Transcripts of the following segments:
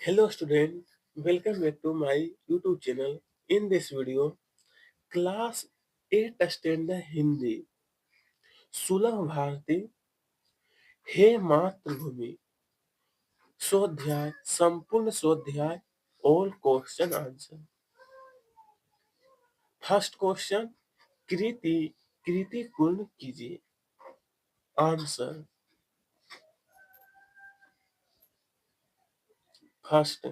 Hello student, welcome back to my YouTube channel. In this video, class 8 standard Hindi, सुलभ भारती, हे मातृभूमि, स्वाध्याय, संपूर्ण स्वाध्याय, all question answer. First question, कृति कृति पूर्ण कीजिए. आंसर. फर्स्ट,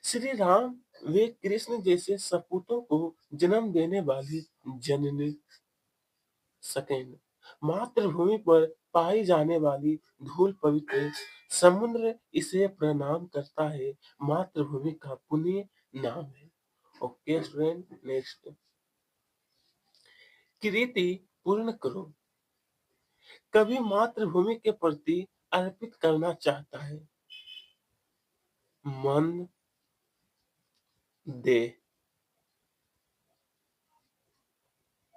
श्री राम वे कृष्ण जैसे सपूतों को जन्म देने वाली जननी. सेकेंड, मातृभूमि पर पाई जाने वाली धूल पवित्र, समुद्र इसे प्रणाम करता है, मातृभूमि का पुण्य नाम है. Okay student, next. कृति पूर्ण करो. कवि मातृभूमि के प्रति अर्पित करना चाहता है. मन, देह.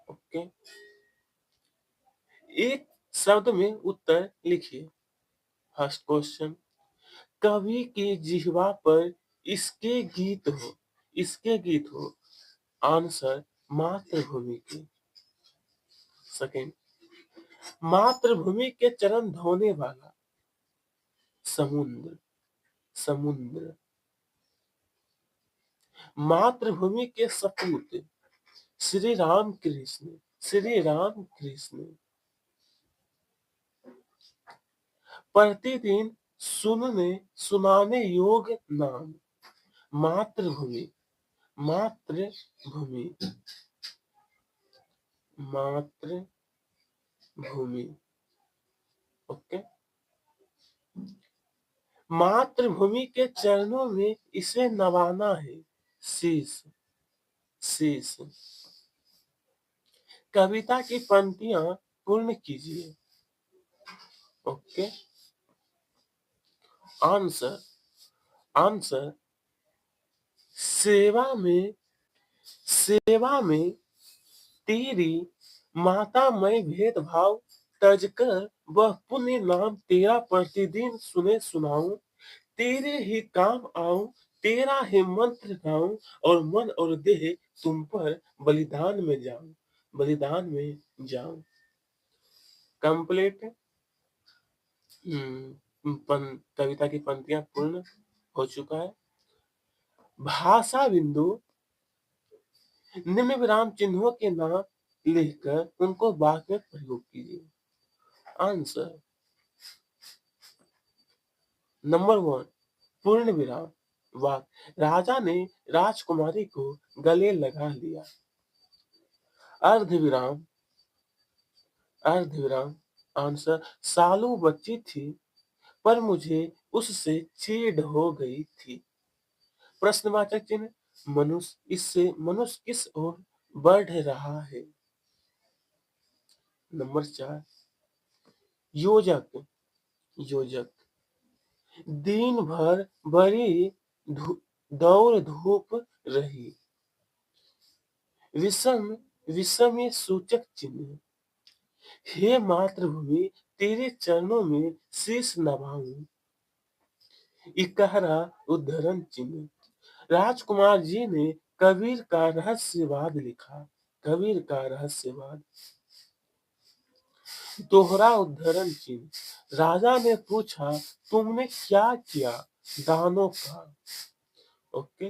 ओके. एक शब्द में उत्तर लिखिए. फर्स्ट क्वेश्चन, कवि के जिह्वा पर इसके गीत हो. इसके गीत हो. आंसर, मातृभूमि की. सेकेंड, मातृभूमि के चरण धोने वाला. समुद्र. समुद्र. मातृभूमि के सपूत. श्री राम कृष्ण. श्री राम कृष्ण. प्रतिदिन सुनने सुनाने योग्य नाम. मातृभूमि. मातृभूमि. मातृभूमि. ओके. मातृभूमि के चरणों में इसे नवाना है. शीश. शीश. कविता की पंक्तियां पूर्ण कीजिए. ओके. आंसर. आंसर, सेवा में तेरी माता मैं भेदभाव तजकर वह पुण्य नाम तेरा प्रतिदिन सुने सुनाऊं, तेरे ही काम आऊं, तेरा ही मंत्र गाऊं और मन और देह तुम पर बलिदान में जाऊं. बलिदान में जाऊं. कंप्लीट. कविता की पंक्तियां पूर्ण हो चुका है. भाषा बिंदु, निम्न विराम चिन्हों के नाम लिखकर उनको वाक्य में प्रयोग कीजिए. आंसर. नंबर 1, पूर्ण विराम. वाक्य, राजा ने राजकुमारी को गले लगा लिया. अर्ध विराम. अर्ध विराम. आंसर, सालू बच्ची थी पर मुझे उससे चीड़ हो गई थी. प्रश्नवाचक चिन्ह, मनुष्य किस ओर बढ़ रहा है. नंबर 4, योजक. योजक, दिन भर बड़ी दौड़ धूप रही. विषम. विषम सूचक चिन्ह, हे मातृभूमि तेरे चरणों में शीश नभाऊं. इकहरा उद्धरण चिन्ह, राजकुमार जी ने कबीर का रहस्यवाद लिखा. कबीर का रहस्यवाद. दोहरा उद्धरण चिन्ह, राजा ने पूछा तुमने क्या किया दानों का. ओके.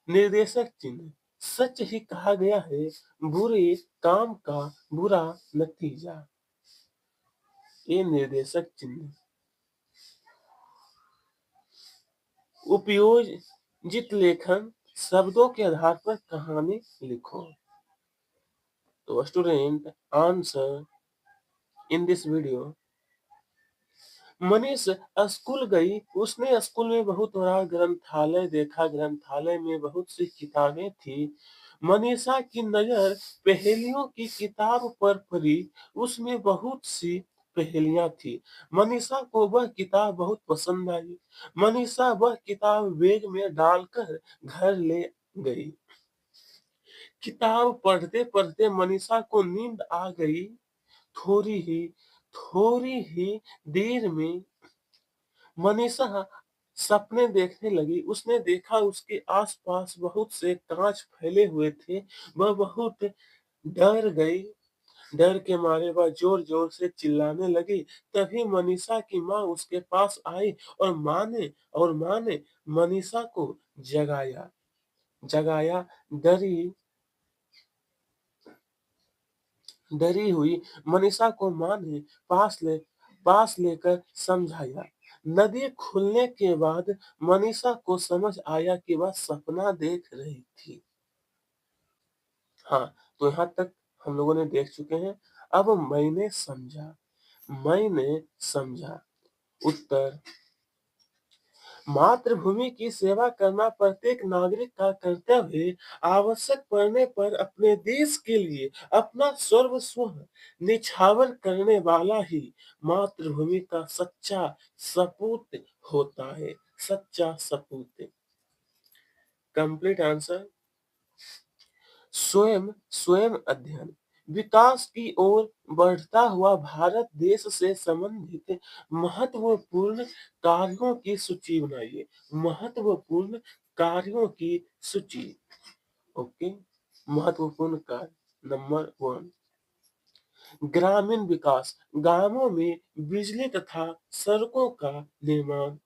निर्देशक चिन्ह, सच ही कहा गया है, बुरे काम का बुरा नतीजा. ये निर्देशक चिन्ह. उपयोजित लेखन, शब्दों के आधार पर कहानी लिखो. तो student, answer in this video. Manish school गई. उसने स्कूल में बहुत बड़ा ग्रंथालय देखा. ग्रंथालय में बहुत सी किताबें थी. मनीषा की नजर पहेलियों की किताब पर पड़ी. उसमें बहुत सी पहेलियां थी. मनीषा को वह किताब बहुत पसंद आई. मनीषा वह किताब बैग में डालकर घर ले गई. किताब पढ़ते पढ़ते मनीषा को नींद आ गई. थोड़ी ही देर में मनीषा सपने देखने लगी। उसने देखा उसके आस-पास बहुत से काँच फैले हुए थे। वह बहुत डर गई। डर के मारे वह ज़ोर-ज़ोर से चिल्लाने लगी। तभी मनीषा की माँ उसके पास आई और माँ ने मनीषा को जगाया जगाया। डरी डरी हुई मनीषा को माँ ने पास लेकर समझाया। नदी खुलने के बाद मनीषा को समझ आया कि वह सपना देख रही थी। हाँ, तो यहाँ तक हम लोगों ने देख चुके हैं। अब मैंने समझा। उत्तर, मातृभूमि की सेवा करना प्रत्येक नागरिक का कर्तव्य है। आवश्यक पड़ने पर अपने देश के लिए अपना सर्वस्व निछावर करने वाला ही मातृभूमि का सच्चा सपूत होता है। सच्चा सपूत। कंप्लीट आंसर, स्वयं स्वयं अध्ययन। विकास की ओर बढ़ता हुआ भारत देश से संबंधित महत्वपूर्ण कार्यों की सूची बनाइए। महत्वपूर्ण कार्यों की सूची। ओके, महत्वपूर्ण कार्य नंबर 1, ग्रामीण विकास, गांवों में बिजली तथा सड़कों का निर्माण।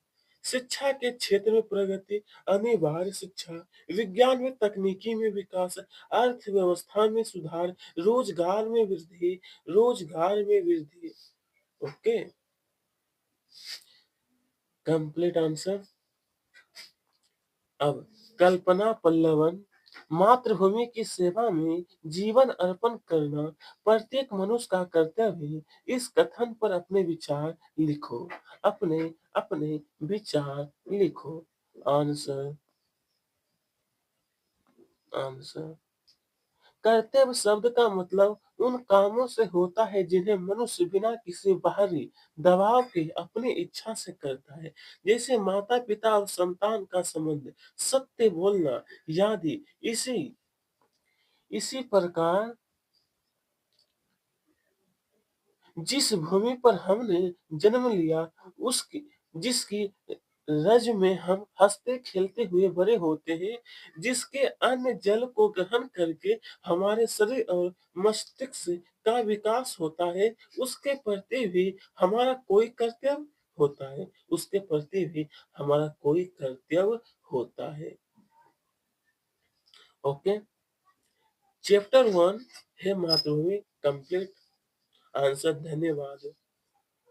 शिक्षा के क्षेत्र में प्रगति, अनिवार्य शिक्षा, विज्ञान में तकनीकी में विकास, अर्थव्यवस्था में सुधार, रोजगार में वृद्धि। Okay, complete answer. अब कल्पना पल्लवन, मातृभूमि की सेवा में जीवन अर्पण करना प्रत्येक मनुष्य का कर्तव्य है। इस कथन पर अपने विचार लिखो। अपने अपने विचार लिखो। आंसर आंसर कर्तव्य शब्द का मतलब उन कामों से होता है जिन्हें मनुष्य बिना किसी बाहरी दबाव के अपनी इच्छा से करता है। जैसे माता पिता और संतान का संबंध, सत्य बोलना आदि। इसी इसी प्रकार जिस भूमि पर हमने जन्म लिया, उसकी जिसकी रज में हम हंसते खेलते हुए बड़े होते हैं, जिसके अन्न जल को ग्रहण करके हमारे शरीर और मस्तिष्क का विकास होता है, उसके प्रति भी हमारा कोई कर्तव्य होता है। उसके प्रति भी हमारा कोई कर्तव्य होता है। ओके, चैप्टर 1 है मातृभूमि कंप्लीट। आंसर, धन्यवाद।